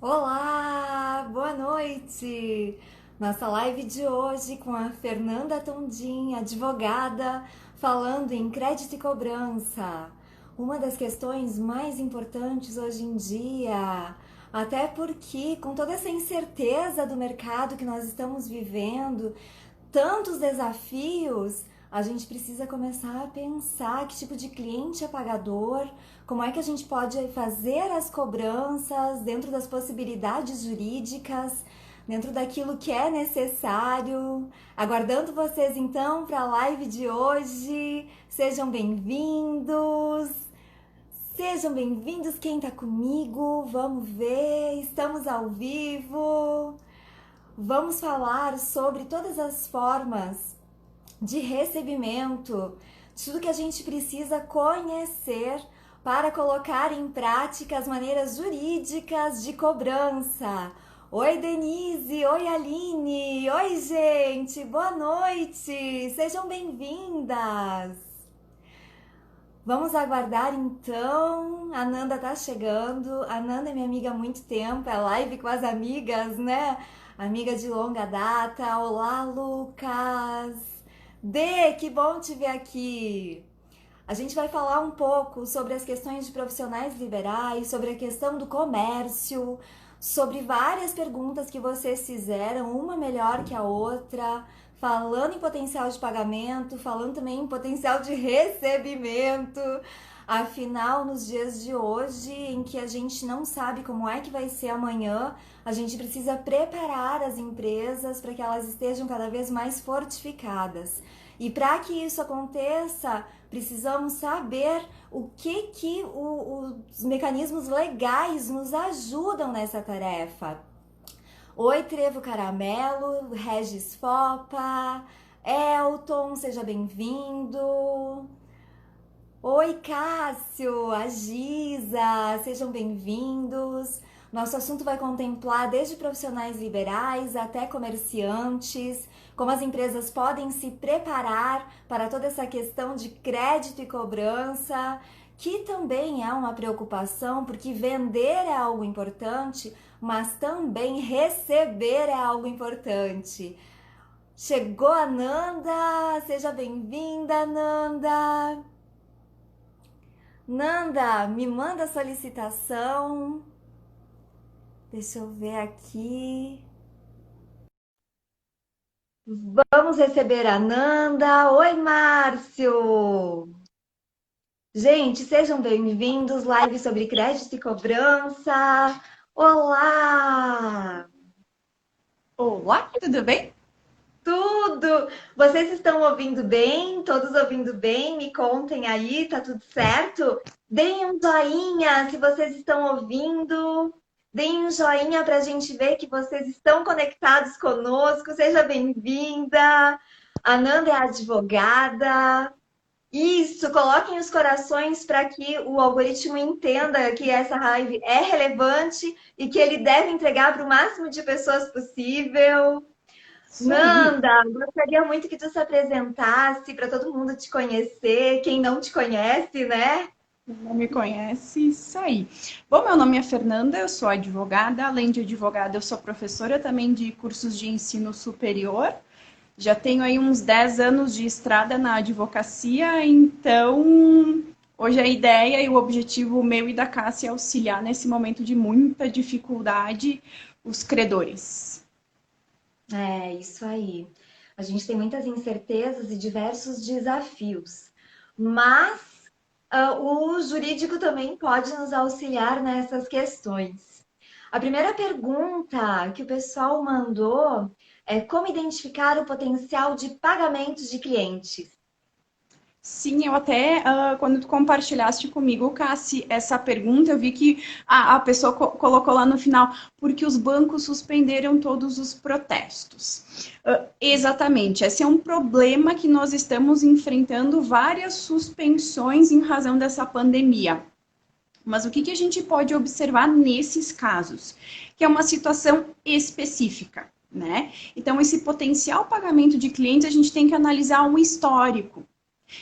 Olá, boa noite! Nossa live de hoje com a Fernanda Tondim, advogada, falando em crédito e cobrança. Uma das questões mais importantes hoje em dia, até porque com toda essa incerteza do mercado que nós estamos vivendo, tantos desafios, a gente precisa começar a pensar que tipo de cliente é pagador, como é que a gente pode fazer as cobranças dentro das possibilidades jurídicas, dentro daquilo que é necessário. Aguardando vocês então para a live de hoje. Sejam bem-vindos. Sejam bem-vindos quem está comigo. Vamos ver, estamos ao vivo. Vamos falar sobre todas as formas de recebimento, tudo que a gente precisa conhecer para colocar em prática as maneiras jurídicas de cobrança. Oi, Denise! Oi, Aline! Oi, gente! Boa noite! Sejam bem-vindas! Vamos aguardar então. A Nanda tá chegando. A Nanda é minha amiga há muito tempo, é live com as amigas, né? Amiga de longa data. Olá, Lucas! Dê, que bom te ver aqui! A gente vai falar um pouco sobre as questões de profissionais liberais, sobre a questão do comércio, sobre várias perguntas que vocês fizeram, uma melhor que a outra, falando em potencial de pagamento, falando também em potencial de recebimento. Afinal, nos dias de hoje, em que a gente não sabe como é que vai ser amanhã, a gente precisa preparar as empresas para que elas estejam cada vez mais fortificadas. E para que isso aconteça, precisamos saber o que os mecanismos legais nos ajudam nessa tarefa. Oi, Trevo Caramelo, Regis Fopa, Elton, seja bem-vindo. Oi, Cássio, a Giza, sejam bem-vindos. Nosso assunto vai contemplar desde profissionais liberais até comerciantes, como as empresas podem se preparar para toda essa questão de crédito e cobrança, que também é uma preocupação, porque vender é algo importante, mas também receber é algo importante. Chegou a Nanda, seja bem-vinda, Nanda. Nanda, me manda a solicitação. Deixa eu ver aqui. Vamos receber a Nanda. Oi, Márcio. Gente, sejam bem-vindos. Live sobre crédito e cobrança. Olá! Olá, tudo bem? Tudo! Vocês estão ouvindo bem? Todos ouvindo bem? Me contem aí, tá tudo certo? Deem um joinha se vocês estão ouvindo. Deem um joinha para a gente ver que vocês estão conectados conosco. Seja bem-vinda. A Nanda é advogada. Isso, coloquem os corações para que o algoritmo entenda que essa live é relevante e que ele deve entregar para o máximo de pessoas possível. Isso aí. Nanda, gostaria muito que tu se apresentasse para todo mundo te conhecer, quem não te conhece, né? Não me conhece, isso aí. Bom, meu nome é Fernanda, eu sou advogada. Além de advogada, eu sou professora também de cursos de ensino superior. Já tenho aí uns 10 anos de estrada na advocacia, então hoje a ideia e o objetivo meu e da Cássia é auxiliar nesse momento de muita dificuldade os credores. É, isso aí. A gente tem muitas incertezas e diversos desafios, mas o jurídico também pode nos auxiliar nessas questões. A primeira pergunta que o pessoal mandou é como identificar o potencial de pagamentos de clientes. Sim, eu até, quando tu compartilhaste comigo, Cassi, essa pergunta, eu vi que a pessoa colocou lá no final, porque os bancos suspenderam todos os protestos. Exatamente, esse é um problema que nós estamos enfrentando, várias suspensões em razão dessa pandemia. Mas o que a gente pode observar nesses casos? Que é uma situação específica, né? Então, esse potencial pagamento de clientes, a gente tem que analisar um histórico.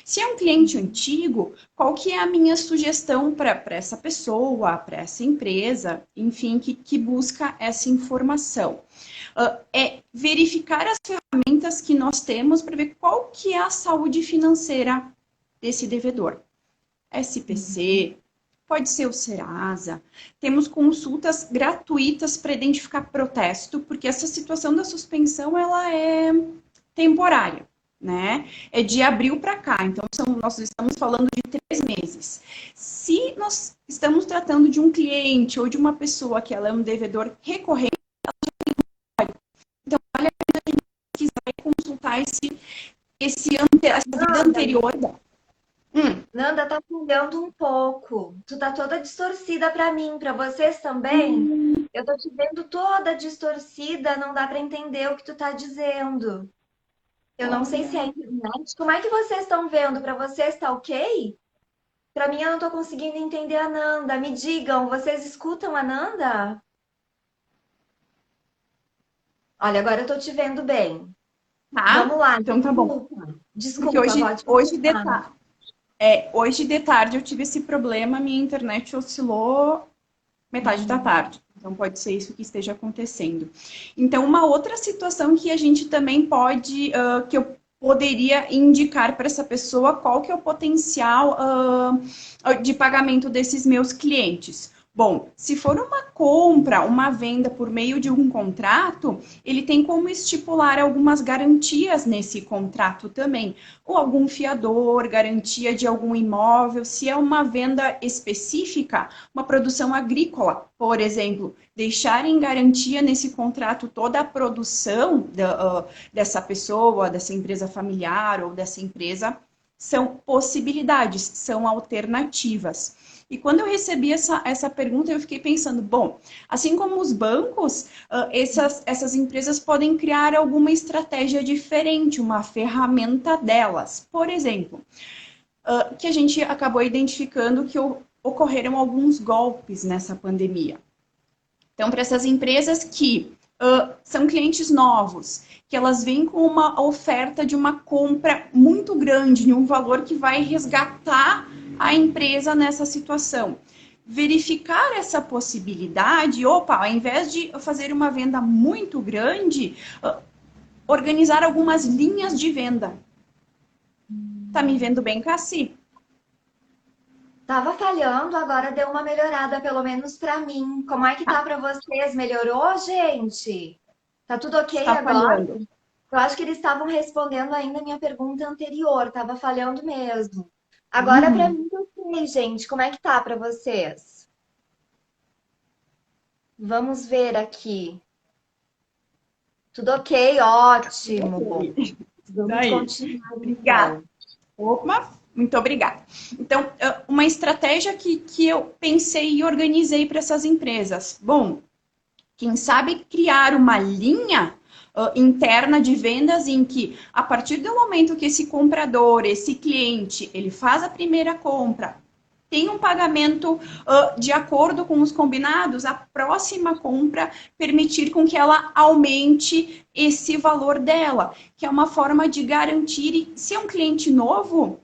Se é um cliente antigo, qual que é a minha sugestão para essa pessoa, para essa empresa, enfim, que busca essa informação? É verificar as ferramentas que nós temos para ver qual que é a saúde financeira desse devedor. SPC, pode ser o Serasa. Temos consultas gratuitas para identificar protesto, porque essa situação da suspensão ela é temporária, né? É de abril para cá, então nós estamos falando de 3 meses. Se nós estamos tratando de um cliente ou de uma pessoa que ela é um devedor recorrente, então vale a pena a gente quiser consultar essa vida anterior dela. Nanda, tá falhando um pouco. Tu tá toda distorcida pra mim, pra vocês também? Eu tô te vendo toda distorcida, não dá pra entender o que tu tá dizendo. Eu não sei se é a internet. Como é que vocês estão vendo? Pra vocês tá ok? Pra mim eu não tô conseguindo entender a Nanda. Me digam, vocês escutam a Nanda? Olha, agora eu tô te vendo bem. Tá? Vamos lá. Então tá bom. Desculpa, Porque pode hoje continuar. hoje de tarde eu tive esse problema, minha internet oscilou metade da tarde. Então pode ser isso que esteja acontecendo. Então, uma outra situação que a gente também pode, que eu poderia indicar para essa pessoa qual que é o potencial de pagamento desses meus clientes. Bom, se for uma compra, uma venda por meio de um contrato, ele tem como estipular algumas garantias nesse contrato também, ou algum fiador, garantia de algum imóvel, se é uma venda específica, uma produção agrícola, por exemplo, deixar em garantia nesse contrato toda a produção dessa pessoa, dessa empresa familiar ou dessa empresa, são possibilidades, são alternativas. E quando eu recebi essa pergunta, eu fiquei pensando, bom, assim como os bancos, essas empresas podem criar alguma estratégia diferente, uma ferramenta delas. Por exemplo, que a gente acabou identificando que ocorreram alguns golpes nessa pandemia. Então, para essas empresas que são clientes novos, que elas vêm com uma oferta de uma compra muito grande, de um valor que vai resgatar a empresa nessa situação. Verificar essa possibilidade, opa, ao invés de fazer uma venda muito grande, organizar algumas linhas de venda. Tá me vendo bem, Cassi? Tava falhando, agora deu uma melhorada, pelo menos pra mim. Como é que tá pra vocês? Melhorou, gente? Tá tudo ok Está agora? falhando. Eu acho que eles estavam respondendo ainda a minha pergunta anterior, tava falhando mesmo. Agora pra mim tá ok, gente. Como é que tá pra vocês? Vamos ver aqui. Tudo ok, ótimo. Vamos Daí. continuar Obrigada. então. Opa, muito obrigada. Então, uma estratégia que eu pensei e organizei para essas empresas. Bom, quem sabe criar uma linha interna de vendas em que, a partir do momento que esse comprador, esse cliente, ele faz a primeira compra, tem um pagamento de acordo com os combinados, a próxima compra permitir com que ela aumente esse valor dela, que é uma forma de garantir, e se é um cliente novo,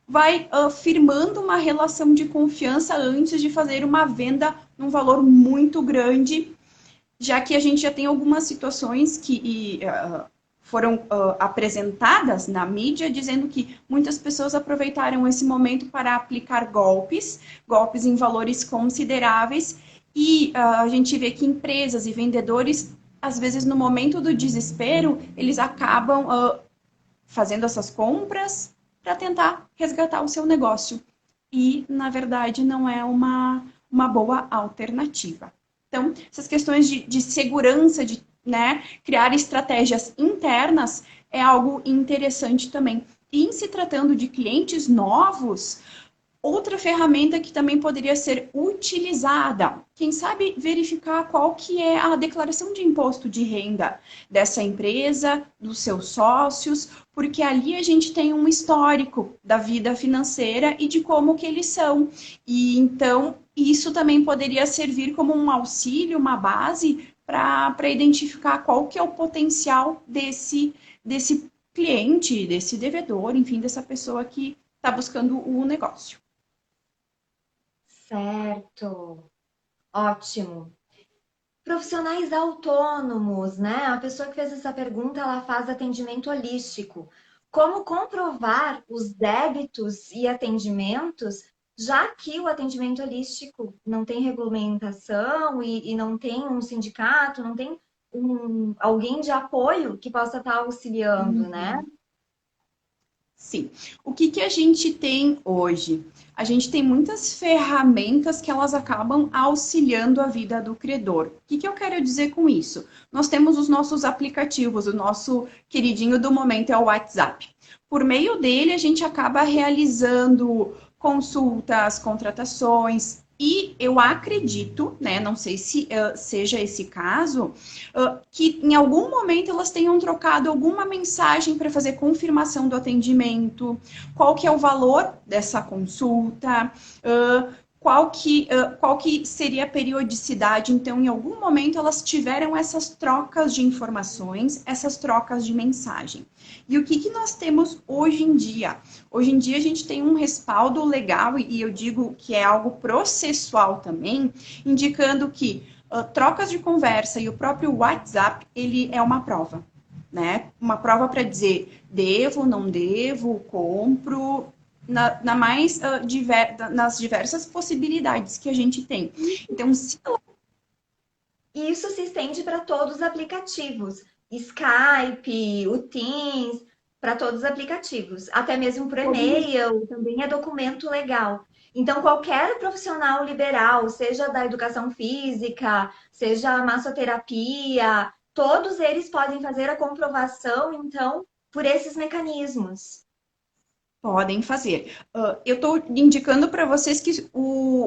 vai firmando uma relação de confiança antes de fazer uma venda num valor muito grande, já que a gente já tem algumas situações que foram apresentadas na mídia, dizendo que muitas pessoas aproveitaram esse momento para aplicar golpes em valores consideráveis, e a gente vê que empresas e vendedores, às vezes no momento do desespero, eles acabam fazendo essas compras para tentar resgatar o seu negócio. E, na verdade, não é uma boa alternativa. Então, essas questões de segurança, de criar estratégias internas, é algo interessante também. E em se tratando de clientes novos, outra ferramenta que também poderia ser utilizada, quem sabe verificar qual que é a declaração de imposto de renda dessa empresa, dos seus sócios, porque ali a gente tem um histórico da vida financeira e de como que eles são. E então, isso também poderia servir como um auxílio, uma base para identificar qual que é o potencial desse cliente, desse devedor, enfim, dessa pessoa que está buscando o negócio. Certo. Ótimo. Profissionais autônomos, né? A pessoa que fez essa pergunta, ela faz atendimento holístico. Como comprovar os débitos e atendimentos, já que o atendimento holístico não tem regulamentação e não tem um sindicato, não tem alguém de apoio que possa estar auxiliando, né? Sim. O que que a gente tem hoje? A gente tem muitas ferramentas que elas acabam auxiliando a vida do credor. O que que eu quero dizer com isso? Nós temos os nossos aplicativos, o nosso queridinho do momento é o WhatsApp. Por meio dele, a gente acaba realizando consultas, contratações, e eu acredito, né, não sei se seja esse caso, que em algum momento elas tenham trocado alguma mensagem para fazer confirmação do atendimento, qual que é o valor dessa consulta, qual que seria a periodicidade. Então, em algum momento, elas tiveram essas trocas de informações, essas trocas de mensagem. E o que, que nós temos hoje em dia? Hoje em dia, a gente tem um respaldo legal, e eu digo que é algo processual também, indicando que trocas de conversa e o próprio WhatsApp, ele é uma prova, né? Uma prova para dizer devo, não devo, compro, nas diversas possibilidades que a gente tem. Então, se E isso se estende para todos os aplicativos. Skype, o Teams, para todos os aplicativos. Até mesmo por e-mail, também é documento legal. Então, qualquer profissional liberal, seja da educação física, seja a massoterapia, todos eles podem fazer a comprovação, então, por esses mecanismos. podem fazer. Eu estou indicando para vocês que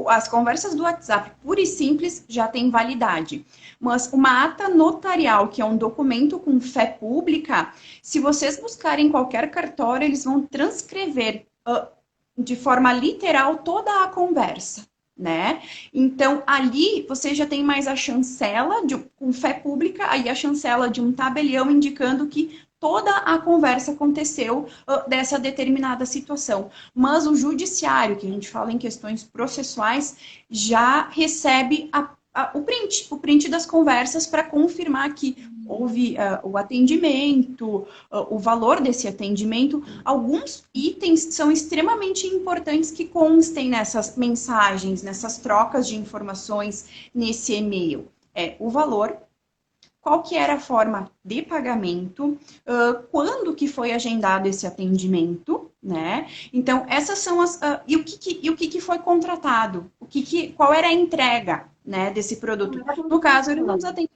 as conversas do WhatsApp, pura e simples, já têm validade. Mas uma ata notarial, que é um documento com fé pública, se vocês buscarem qualquer cartório, eles vão transcrever de forma literal toda a conversa. Né? Então, ali você já tem mais a chancela com fé pública, aí a chancela de um tabelião indicando que toda a conversa aconteceu dessa determinada situação. Mas o judiciário, que a gente fala em questões processuais, já recebe o print das conversas para confirmar que houve o atendimento, o valor desse atendimento. Alguns itens são extremamente importantes que constem nessas mensagens, nessas trocas de informações, nesse e-mail. É o valor, qual que era a forma de pagamento, quando que foi agendado esse atendimento, né? Então, essas são as... e o que foi contratado? Qual era a entrega, né, desse produto? No caso, ele nos atende...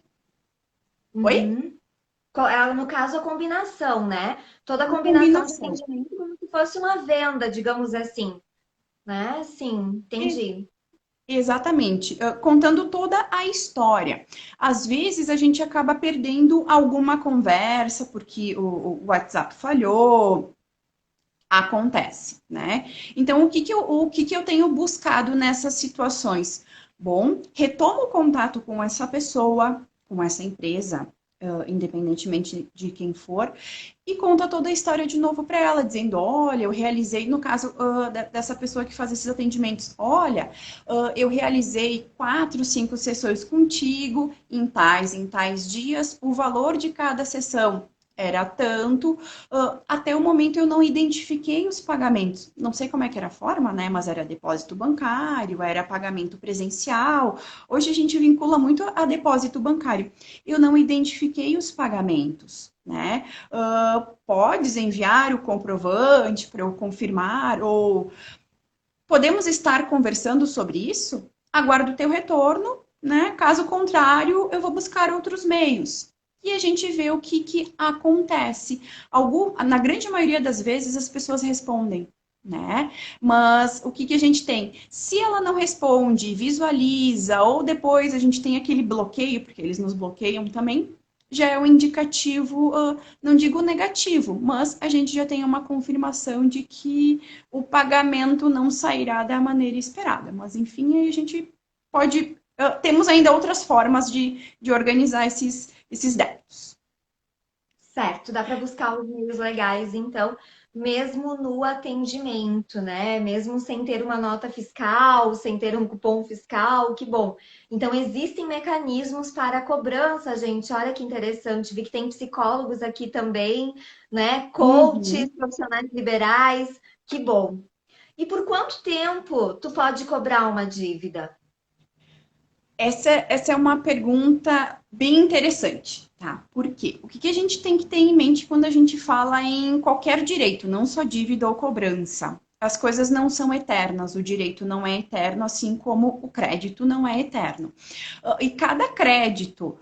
Oi? Uhum. No caso, a combinação, né? Toda a A combinação de combinação. atendimento como se fosse uma venda, digamos assim, né? Sim, entendi. Exatamente, contando toda a história. Às vezes a gente acaba perdendo alguma conversa porque o WhatsApp falhou, acontece, né? Então, o que que eu tenho buscado nessas situações? Bom, retomo o contato com essa pessoa, com essa empresa, independentemente de quem for, e conta toda a história de novo para ela, dizendo: olha, eu realizei, no caso dessa pessoa que faz esses atendimentos, olha, eu realizei 4, 5 sessões contigo, em tais dias, o valor de cada sessão era tanto, até o momento eu não identifiquei os pagamentos. Não sei como é que era a forma, né? Mas era depósito bancário, era pagamento presencial. Hoje a gente vincula muito a depósito bancário. Eu não identifiquei os pagamentos, né? Podes enviar o comprovante para eu confirmar, ou podemos estar conversando sobre isso? Aguardo o teu retorno, né? Caso contrário, eu vou buscar outros meios. E a gente vê o que, que acontece. Na grande maioria das vezes, as pessoas respondem, né? Mas o que, que a gente tem? Se ela não responde, visualiza, ou depois a gente tem aquele bloqueio, porque eles nos bloqueiam também, já é um indicativo, não digo negativo, mas a gente já tem uma confirmação de que o pagamento não sairá da maneira esperada. Mas, enfim, aí a gente pode. Temos ainda outras formas de organizar esses débitos. Certo, dá para buscar os meios legais, então, mesmo no atendimento, né? Mesmo sem ter uma nota fiscal, sem ter um cupom fiscal, que bom. Então, existem mecanismos para a cobrança, gente. Olha que interessante. Vi que tem psicólogos aqui também, né? Coaches, Uhum. profissionais liberais, que bom. E por quanto tempo tu pode cobrar uma dívida? Essa é uma pergunta bem interessante, tá? Por quê? O que que a gente tem que ter em mente quando a gente fala em qualquer direito, não só dívida ou cobrança? As coisas não são eternas, o direito não é eterno, assim como o crédito não é eterno. E cada crédito,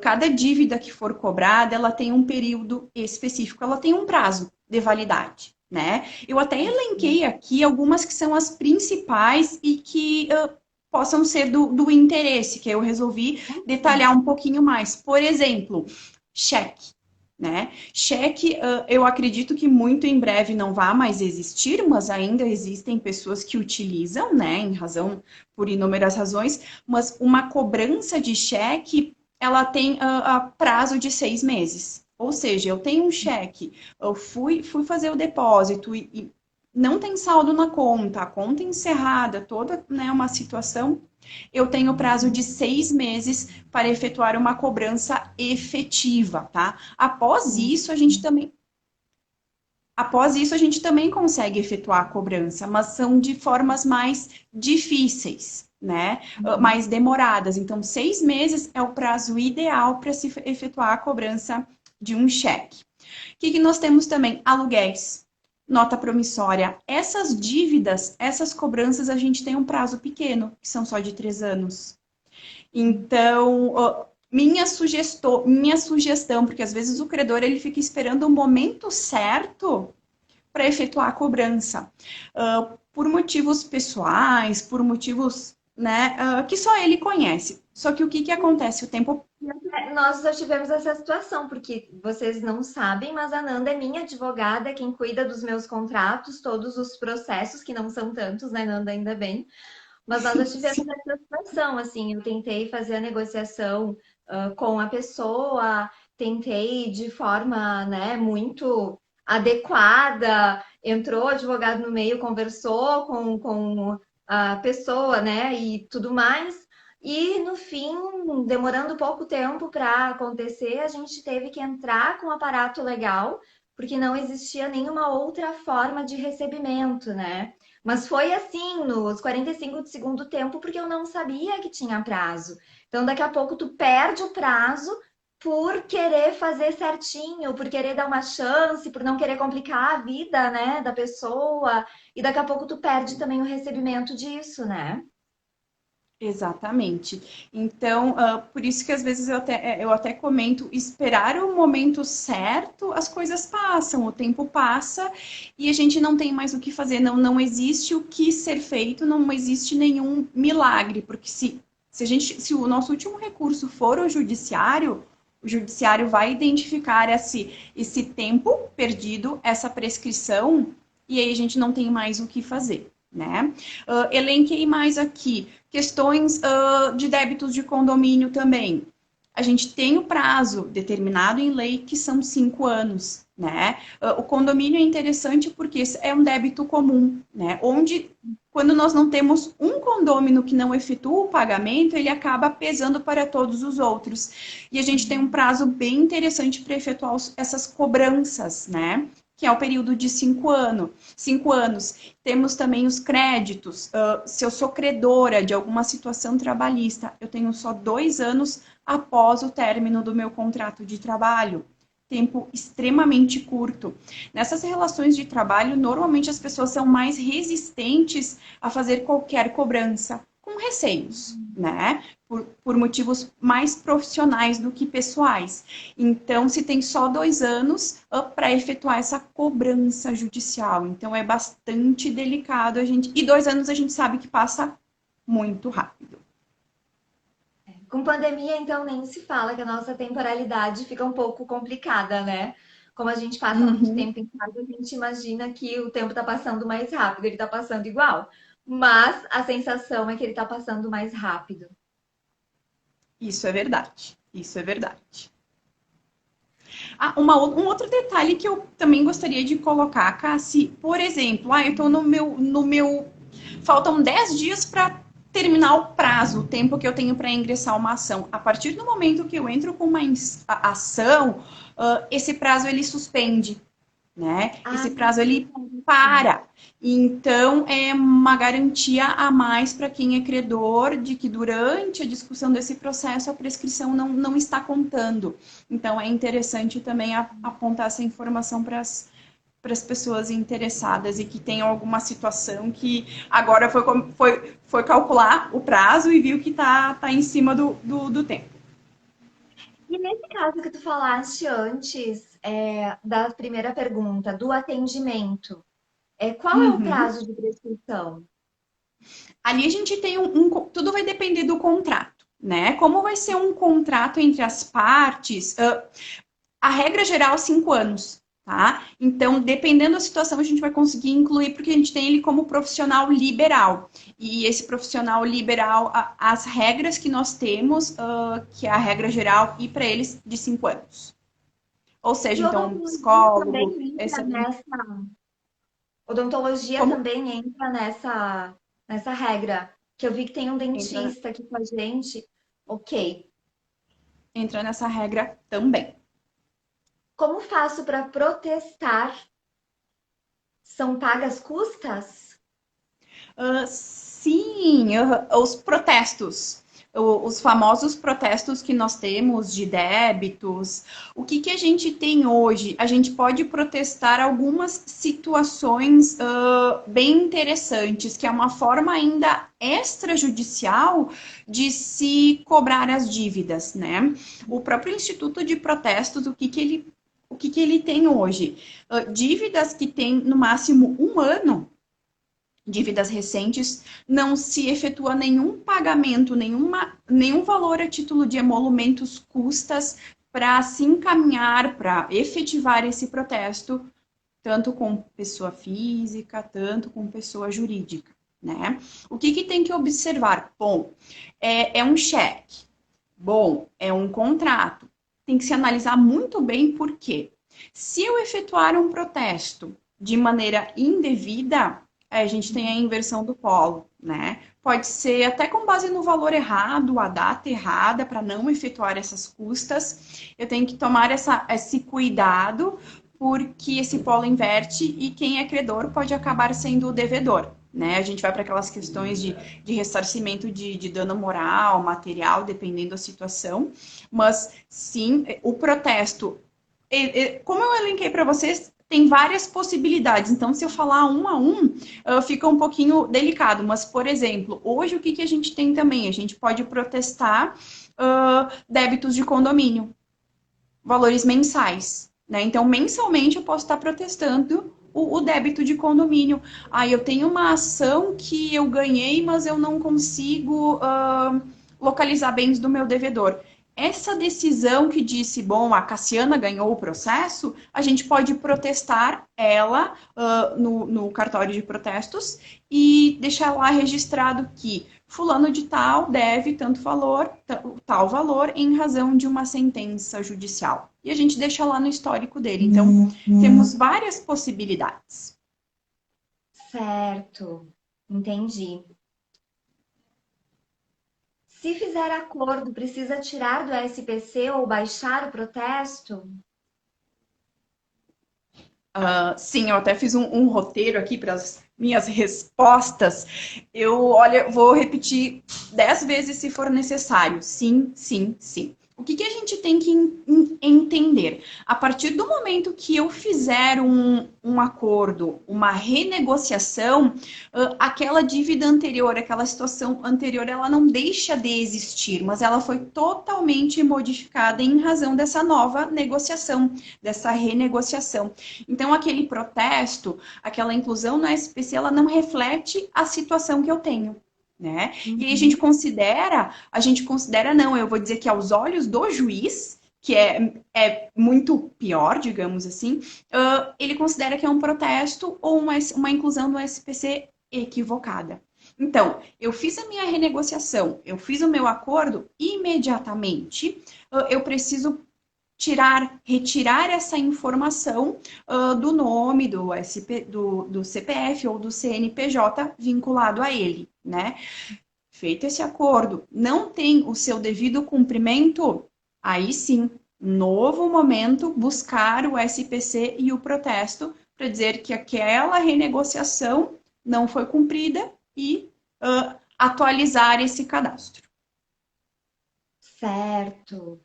cada dívida que for cobrada, ela tem um período específico, ela tem um prazo de validade. Né? Eu até elenquei aqui algumas que são as principais e que possam ser do interesse, que eu resolvi detalhar um pouquinho mais. Por exemplo, cheque. Né? Cheque, eu acredito que muito em breve não vá mais existir, mas ainda existem pessoas que utilizam, né, em razão, por inúmeras razões, mas uma cobrança de cheque, ela tem prazo de 6 meses. Ou seja, eu tenho um cheque, eu fui fazer o depósito e não tem saldo na conta, a conta encerrada, toda, né, uma situação, eu tenho prazo de 6 meses para efetuar uma cobrança efetiva, tá? Após isso, a gente também consegue efetuar a cobrança, mas são de formas mais difíceis, né? Mais demoradas. Então, 6 meses é o prazo ideal para se efetuar a cobrança de um cheque. O que nós temos também? Aluguéis, nota promissória. Essas dívidas, essas cobranças, a gente tem um prazo pequeno, que são só de 3 anos. Então, minha sugestão, porque às vezes o credor ele fica esperando o momento certo para efetuar a cobrança, por motivos pessoais, por motivos, né, que só ele conhece. Só que o que acontece? O tempo. Nós já tivemos essa situação, porque vocês não sabem, mas a Nanda é minha advogada, quem cuida dos meus contratos, todos os processos, que não são tantos, né, Nanda, ainda bem. Mas nós já tivemos essa situação, assim, eu tentei fazer a negociação com a pessoa, tentei de forma, né, muito adequada, entrou o advogado no meio, conversou com a pessoa, né, e tudo mais. E no fim, demorando pouco tempo para acontecer, a gente teve que entrar com o aparato legal, porque não existia nenhuma outra forma de recebimento, né? Mas foi assim, nos 45 de segundo tempo, porque eu não sabia que tinha prazo. Então, daqui a pouco, tu perde o prazo por querer fazer certinho, por querer dar uma chance, por não querer complicar a vida, né, da pessoa. E daqui a pouco, tu perde também o recebimento disso, né? Exatamente. Então, por isso que às vezes eu até comento, esperar o momento certo, as coisas passam, o tempo passa e a gente não tem mais o que fazer, não existe o que ser feito, não existe nenhum milagre, porque se o nosso último recurso for o judiciário vai identificar esse tempo perdido, essa prescrição, e aí a gente não tem mais o que fazer. Né? Elenquei mais aqui questões de débitos de condomínio também. A gente tem o prazo determinado em lei que são 5 anos, né? O condomínio é interessante porque é um débito comum, né? Onde, quando nós não temos um condômino que não efetua o pagamento, ele acaba pesando para todos os outros. E a gente tem um prazo bem interessante para efetuar essas cobranças, né? Que é o período de 5 anos. 5 anos. Temos também os créditos. Se eu sou credora de alguma situação trabalhista, eu tenho só 2 anos após o término do meu contrato de trabalho. Tempo extremamente curto. Nessas relações de trabalho, normalmente as pessoas são mais resistentes a fazer qualquer cobrança, com receios, né? Por motivos mais profissionais do que pessoais. Então, se tem só 2 anos para efetuar essa cobrança judicial. Então, é bastante delicado a gente. E 2 anos a gente sabe que passa muito rápido. Com pandemia, então, nem se fala que a nossa temporalidade fica um pouco complicada, né? Como a gente passa muito Uhum. tempo em casa, a gente imagina que o tempo está passando mais rápido, ele está passando igual. Mas a sensação é que ele está passando mais rápido. Isso é verdade. Isso é verdade. Um outro detalhe que eu também gostaria de colocar, Cassi, por exemplo, eu estou no meu. Faltam 10 dias para terminar o prazo, o tempo que eu tenho para ingressar uma ação. A partir do momento que eu entro com uma ação, esse prazo ele suspende, né? Ah, Esse prazo ele para. Então é uma garantia a mais para quem é credor de que durante a discussão desse processo a prescrição não está contando. Então é interessante também apontar essa informação para as pessoas interessadas e que tenham alguma situação que agora foi calcular o prazo e viu que tá em cima do tempo. e nesse caso que tu falaste antes, da primeira pergunta, do atendimento, qual é o Uhum. prazo de prescrição? Ali a gente tem tudo vai depender do contrato, né? Como vai ser um contrato entre as partes, a regra geral, 5 anos, tá? Então, dependendo da situação, a gente vai conseguir incluir, porque a gente tem ele como profissional liberal. E esse profissional liberal, as regras que nós temos, que é a regra geral, e para eles de 5 anos. Ou seja, E então, um odontologia também psicólogo, entra nessa, odontologia como também entra nessa regra, que eu vi que tem um entra, dentista aqui com a gente. Ok. entra nessa regra também. Como faço para protestar? São pagas custas? Sim, os protestos, os famosos protestos que nós temos de débitos. O que a gente tem hoje? A gente pode protestar algumas situações bem interessantes, que é uma forma ainda extrajudicial de se cobrar as dívidas, né? O próprio Instituto de Protestos, o que ele tem hoje? Dívidas que têm no máximo 1 ano, dívidas recentes, não se efetua nenhum pagamento, nenhum valor a título de emolumentos, custas, para se encaminhar, para efetivar esse protesto, tanto com pessoa física, tanto com pessoa jurídica, né? O que tem que observar? Bom, é um cheque, bom, é um contrato, tem que se analisar muito bem por quê. Se eu efetuar um protesto de maneira indevida, a gente tem a inversão do polo, né? Pode ser até com base no valor errado, a data errada, para não efetuar essas custas. Eu tenho que tomar esse cuidado, porque esse polo inverte e quem é credor pode acabar sendo o devedor. Né? A gente vai para aquelas questões de ressarcimento de dano moral, material, dependendo da situação. Mas sim, o protesto, como eu elenquei para vocês, tem várias possibilidades. Então, se eu falar um a um, fica um pouquinho delicado. Mas, por exemplo, hoje o que a gente tem também? A gente pode protestar débitos de condomínio, valores mensais. Né? Então, mensalmente eu posso estar protestando o débito de condomínio. Eu tenho uma ação que eu ganhei, mas eu não consigo localizar bens do meu devedor. Essa decisão que disse, bom, a Cassiana ganhou o processo, a gente pode protestar ela no cartório de protestos e deixar lá registrado que fulano de tal deve tal valor em razão de uma sentença judicial. E a gente deixa lá no histórico dele. Então, temos várias possibilidades. Certo, entendi. Se fizer acordo, precisa tirar do SPC ou baixar o protesto? Sim, eu até fiz um roteiro aqui para as minhas respostas. Olha, vou repetir 10 vezes se for necessário. Sim, sim, sim. O que a gente tem que entender? A partir do momento que eu fizer um acordo, uma renegociação, aquela dívida anterior, aquela situação anterior, ela não deixa de existir, mas ela foi totalmente modificada em razão dessa nova negociação, dessa renegociação. Então, aquele protesto, aquela inclusão no SPC, ela não reflete a situação que eu tenho. Né? E aí a gente considera, não, eu vou dizer que aos olhos do juiz, que é muito pior, digamos assim, ele considera que é um protesto ou uma inclusão no SPC equivocada. Então, eu fiz a minha renegociação, eu fiz o meu acordo, imediatamente eu preciso retirar essa informação do nome, do CPF ou do CNPJ vinculado a ele, né? Feito esse acordo, não tem o seu devido cumprimento, aí sim, novo momento, buscar o SPC e o protesto para dizer que aquela renegociação não foi cumprida e atualizar esse cadastro. Certo.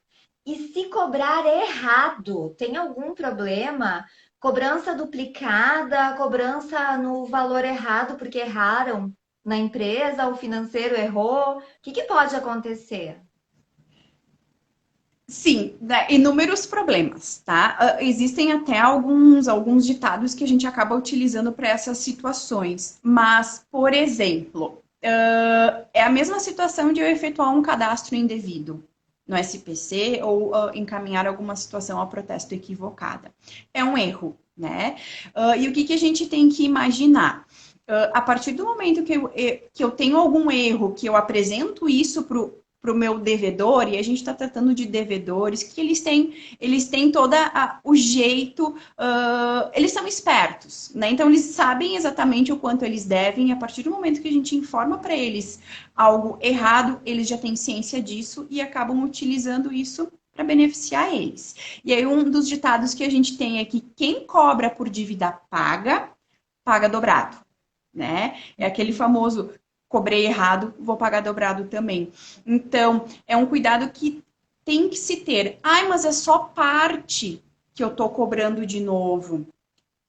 E se cobrar errado, tem algum problema? Cobrança duplicada, cobrança no valor errado porque erraram na empresa, o financeiro errou. O que que pode acontecer? Sim, né, inúmeros problemas, tá? Existem até alguns ditados que a gente acaba utilizando para essas situações. Mas, por exemplo, é a mesma situação de eu efetuar um cadastro indevido no SPC ou encaminhar alguma situação a protesto equivocada. É um erro, né? E o que a gente tem que imaginar? A partir do momento que eu tenho algum erro, que eu apresento isso para o meu devedor, e a gente está tratando de devedores, que eles têm todo o jeito, eles são espertos, né? Então eles sabem exatamente o quanto eles devem, e a partir do momento que a gente informa para eles algo errado, eles já têm ciência disso e acabam utilizando isso para beneficiar eles. E aí um dos ditados que a gente tem é que quem cobra por dívida paga, paga dobrado, né? É aquele famoso cobrei errado, vou pagar dobrado também. Então, é um cuidado que tem que se ter. Ai, mas é só parte que eu tô cobrando de novo.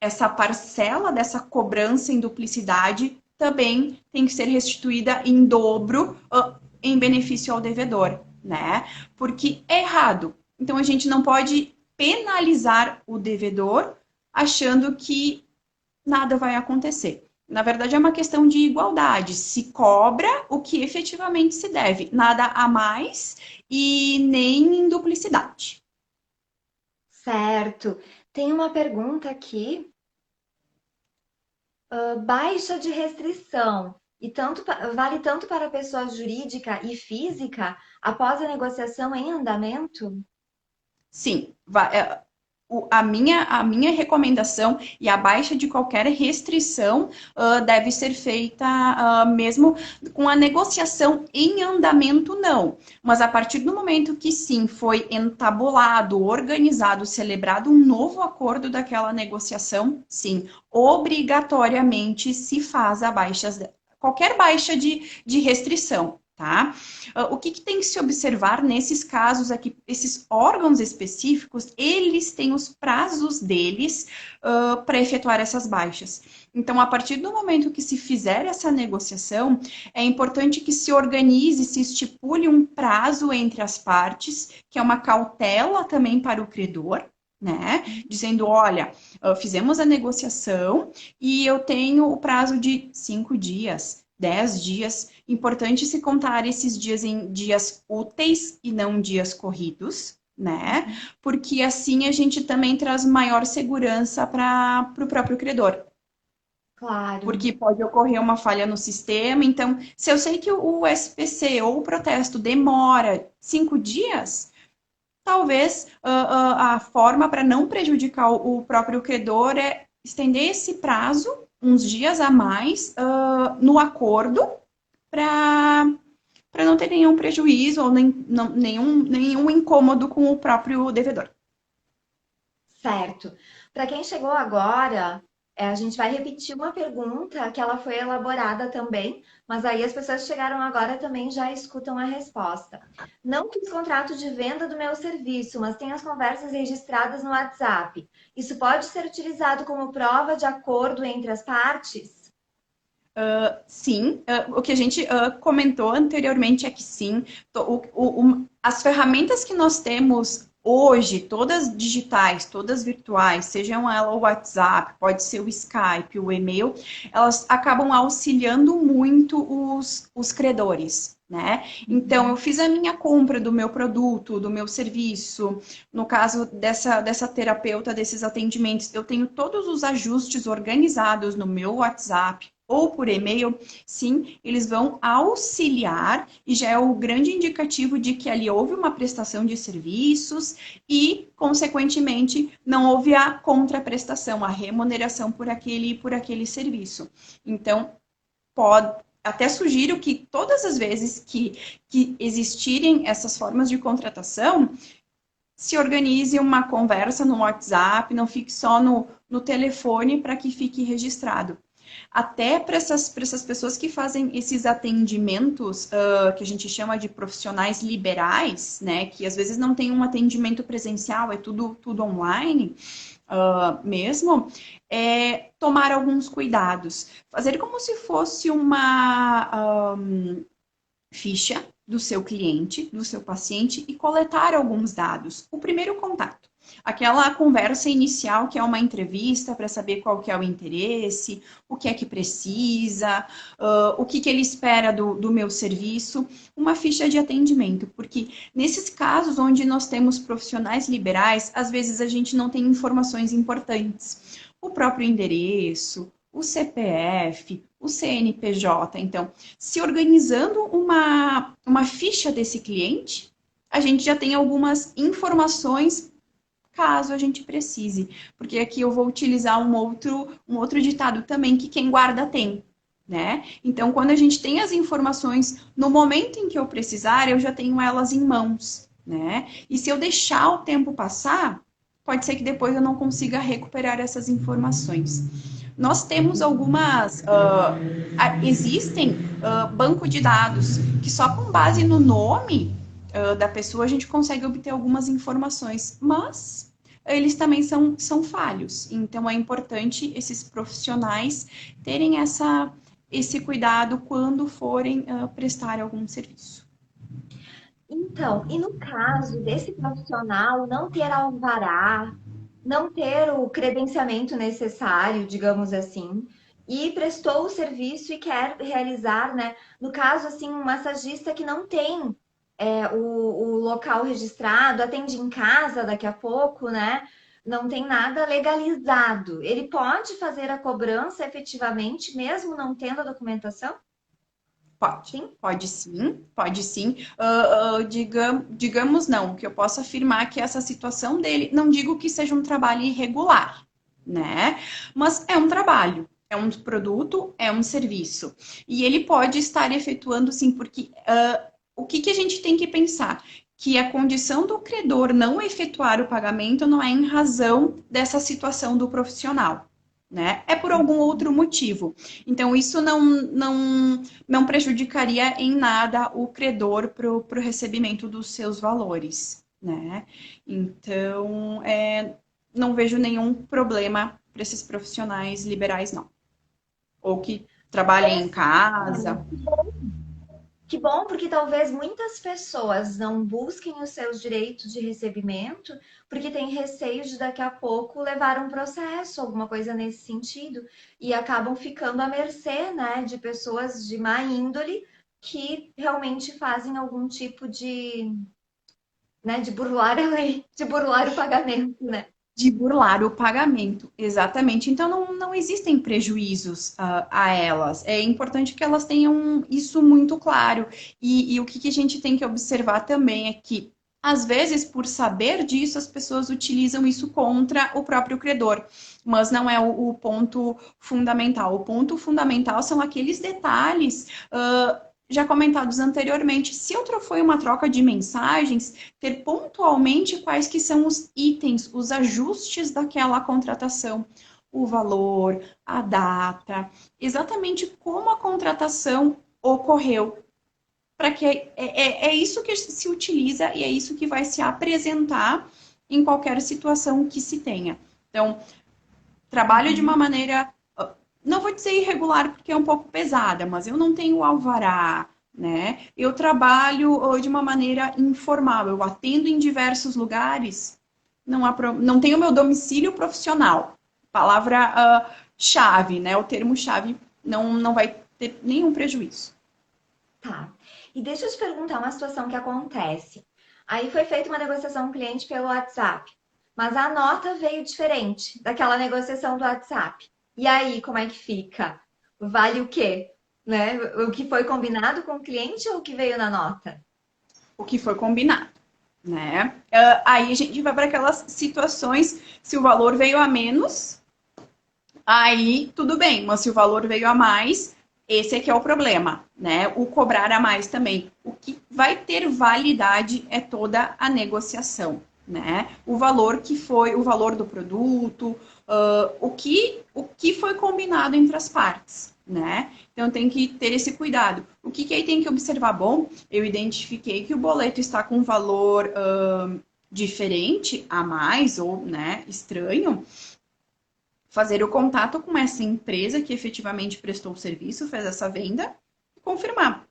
Essa parcela dessa cobrança em duplicidade também tem que ser restituída em dobro em benefício ao devedor, né? Porque é errado. Então, a gente não pode penalizar o devedor achando que nada vai acontecer. Na verdade, é uma questão de igualdade. Se cobra o que efetivamente se deve, nada a mais e nem em duplicidade. Certo. Tem uma pergunta aqui. Baixa de restrição. E vale tanto para pessoa jurídica e física após a negociação em andamento? Sim, a minha recomendação e a baixa de qualquer restrição deve ser feita mesmo com a negociação em andamento, não. Mas a partir do momento que sim, foi entabulado, organizado, celebrado um novo acordo daquela negociação, sim, obrigatoriamente se faz qualquer baixa de restrição. Tá? O que tem que se observar nesses casos é que esses órgãos específicos, eles têm os prazos deles para efetuar essas baixas. Então, a partir do momento que se fizer essa negociação, é importante que se organize, se estipule um prazo entre as partes, que é uma cautela também para o credor, né? Dizendo, olha, fizemos a negociação e eu tenho o prazo de 5 dias, 10 dias. Importante se contar esses dias em dias úteis e não dias corridos, né? Porque assim a gente também traz maior segurança para o próprio credor. Claro. Porque pode ocorrer uma falha no sistema. Então, se eu sei que o SPC ou o protesto demora 5 dias, talvez a forma para não prejudicar o próprio credor é estender esse prazo uns dias a mais no acordo para não ter nenhum prejuízo ou nenhum incômodo com o próprio devedor. Certo. Para quem chegou agora, a gente vai repetir uma pergunta que ela foi elaborada também, mas aí as pessoas que chegaram agora também já escutam a resposta. Não fiz contrato de venda do meu serviço, mas tenho as conversas registradas no WhatsApp. Isso pode ser utilizado como prova de acordo entre as partes? Sim, o que a gente comentou anteriormente é que sim, as ferramentas que nós temos hoje, todas digitais, todas virtuais, sejam ela o WhatsApp, pode ser o Skype, o e-mail, elas acabam auxiliando muito os credores, né? Então, eu fiz a minha compra do meu produto, do meu serviço, no caso dessa terapeuta, desses atendimentos, eu tenho todos os ajustes organizados no meu WhatsApp, ou por e-mail, sim, eles vão auxiliar e já é o grande indicativo de que ali houve uma prestação de serviços e, consequentemente, não houve a contraprestação, a remuneração por aquele serviço. Então, pode, até sugiro que todas as vezes que existirem essas formas de contratação, se organize uma conversa no WhatsApp, não fique só no telefone para que fique registrado. Até para essas pessoas que fazem esses atendimentos, que a gente chama de profissionais liberais, né? Que às vezes não tem um atendimento presencial, é tudo online mesmo, tomar alguns cuidados. Fazer como se fosse uma ficha do seu cliente, do seu paciente e coletar alguns dados. O primeiro contato, aquela conversa inicial que é uma entrevista para saber qual que é o interesse, o que é que precisa, o que ele espera do meu serviço, uma ficha de atendimento, porque nesses casos onde nós temos profissionais liberais, às vezes a gente não tem informações importantes. O próprio endereço, o CPF, o CNPJ. Então, se organizando uma ficha desse cliente, a gente já tem algumas informações caso a gente precise. Porque aqui eu vou utilizar um outro ditado também, que quem guarda tem. Né? Então, quando a gente tem as informações, no momento em que eu precisar, eu já tenho elas em mãos. Né? E se eu deixar o tempo passar, pode ser que depois eu não consiga recuperar essas informações. Nós temos existem banco de dados que só com base no nome da pessoa a gente consegue obter algumas informações, mas eles também são falhos. Então é importante esses profissionais terem esse cuidado quando forem prestar algum serviço. Então, e no caso desse profissional não ter alvará, não ter o credenciamento necessário, digamos assim, e prestou o serviço e quer realizar, né? No caso, assim, um massagista que não tem o local registrado, atende em casa daqui a pouco, né? Não tem nada legalizado. Ele pode fazer a cobrança efetivamente, mesmo não tendo a documentação? Pode, Sim? pode sim, pode sim. Digamos não, que eu posso afirmar que essa situação dele, não digo que seja um trabalho irregular, né? Mas é um trabalho, é um produto, é um serviço. E ele pode estar efetuando sim, porque o que a gente tem que pensar? Que a condição do credor não efetuar o pagamento não é em razão dessa situação do profissional. Né? É por algum outro motivo. Então, isso não prejudicaria em nada o credor para o recebimento dos seus valores, né? Então, não vejo nenhum problema para esses profissionais liberais, não. Ou que trabalhem em casa. Que bom, porque talvez muitas pessoas não busquem os seus direitos de recebimento porque têm receio de daqui a pouco levar um processo, alguma coisa nesse sentido, e acabam ficando à mercê, né, de pessoas de má índole que realmente fazem algum tipo né, de burlar a lei, de burlar o pagamento, né? De burlar o pagamento, exatamente. Então, não existem prejuízos a elas. É importante que elas tenham isso muito claro. E o que a gente tem que observar também é que, às vezes, por saber disso, as pessoas utilizam isso contra o próprio credor. Mas não é o ponto fundamental. O ponto fundamental são aqueles detalhes já comentados anteriormente. Se outra foi uma troca de mensagens, ter pontualmente quais que são os itens, os ajustes daquela contratação, o valor, a data, exatamente como a contratação ocorreu, para que é isso que se utiliza e é isso que vai se apresentar em qualquer situação que se tenha. Então, trabalho de uma maneira, não vou dizer irregular porque é um pouco pesada, mas eu não tenho alvará, né? Eu trabalho de uma maneira informal, eu atendo em diversos lugares, não tenho meu domicílio profissional. Palavra chave, né? O termo chave não vai ter nenhum prejuízo. Tá. E deixa eu te perguntar uma situação que acontece. Aí foi feita uma negociação com o cliente pelo WhatsApp, mas a nota veio diferente daquela negociação do WhatsApp. E aí, como é que fica? vale o quê? Né? O que foi combinado com o cliente ou o que veio na nota? O que foi combinado, né? Aí a gente vai para aquelas situações, se o valor veio a menos, aí tudo bem, mas se o valor veio a mais, esse aqui é o problema, né? O cobrar a mais também. O que vai ter validade é toda a negociação, né? O valor que foi, o valor do produto, o que foi combinado entre as partes, né? Então tem que ter esse cuidado. O que aí tem que observar? Bom, eu identifiquei que o boleto está com um valor diferente a mais ou, né, estranho, fazer o contato com essa empresa que efetivamente prestou o serviço, fez essa venda, e confirmar,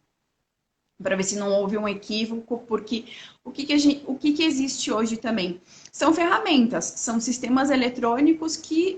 para ver se não houve um equívoco, porque o que existe hoje também? São ferramentas, são sistemas eletrônicos que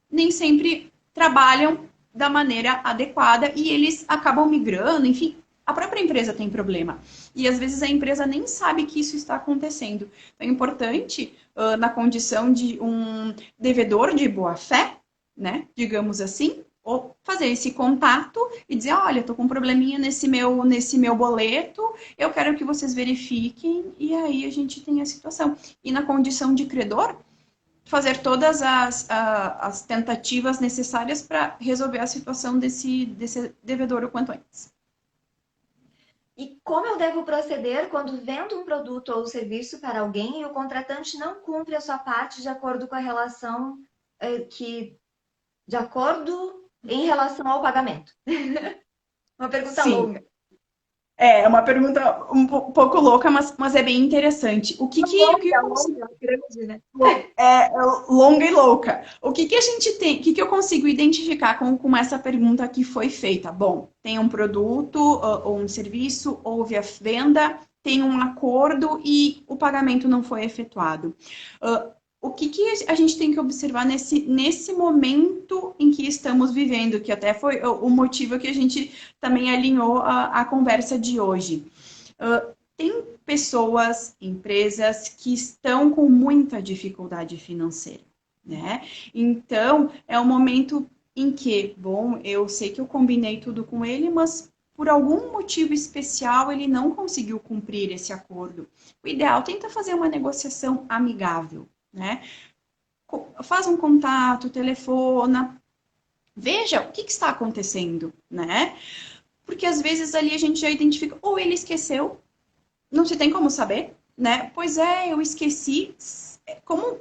nem sempre trabalham da maneira adequada e eles acabam migrando, enfim, a própria empresa tem problema. E às vezes a empresa nem sabe que isso está acontecendo. Então é importante, na condição de um devedor de boa fé, né, digamos assim, ou fazer esse contato e dizer, olha, estou com um probleminha nesse meu boleto, eu quero que vocês verifiquem, e aí a gente tem a situação. E na condição de credor, fazer todas as tentativas necessárias para resolver a situação desse devedor o quanto antes. E como eu devo proceder quando vendo um produto ou serviço para alguém e o contratante não cumpre a sua parte de acordo com a relação de acordo em relação ao pagamento? Uma pergunta Sim, longa. é uma pergunta um pouco louca, mas é bem interessante. O que eu Longa, consigo longa, grande, né? é longa e louca. O que a gente tem, o que eu consigo identificar com essa pergunta que foi feita? Bom, tem um produto ou um serviço, houve a venda, tem um acordo e o pagamento não foi efetuado. O que a gente tem que observar nesse momento em que estamos vivendo, que até foi o motivo que a gente também alinhou a conversa de hoje. Tem pessoas, empresas que estão com muita dificuldade financeira, né? Então, é um momento em que, bom, eu sei que eu combinei tudo com ele, mas por algum motivo especial ele não conseguiu cumprir esse acordo. O ideal tenta fazer uma negociação amigável, né? Faz um contato, telefona, veja o que está acontecendo, né? Porque às vezes ali a gente já identifica, ou ele esqueceu, não se tem como saber, né? Pois é, eu esqueci. Como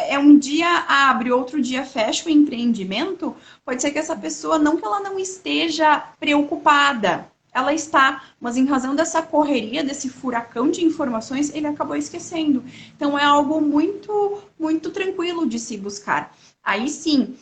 é um dia abre, outro dia fecha o empreendimento, pode ser que essa pessoa, não que ela não esteja preocupada, ela está, mas em razão dessa correria, desse furacão de informações, ele acabou esquecendo. Então é algo muito, muito tranquilo de se buscar. Aí sim,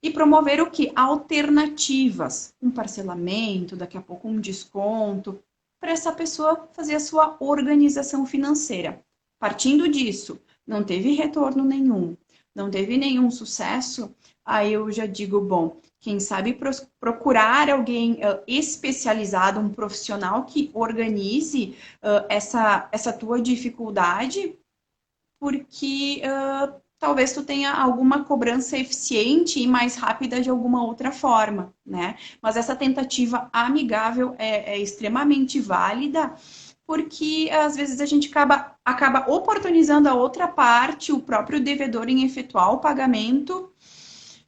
e promover o que? Alternativas, um parcelamento, daqui a pouco um desconto, para essa pessoa fazer a sua organização financeira. Partindo disso, não teve retorno nenhum, não teve nenhum sucesso, aí eu já digo, bom, quem sabe procurar alguém especializado, um profissional que organize essa tua dificuldade, porque talvez tu tenha alguma cobrança eficiente e mais rápida de alguma outra forma, né? Mas essa tentativa amigável é extremamente válida, porque às vezes a gente acaba oportunizando a outra parte, o próprio devedor, em efetuar o pagamento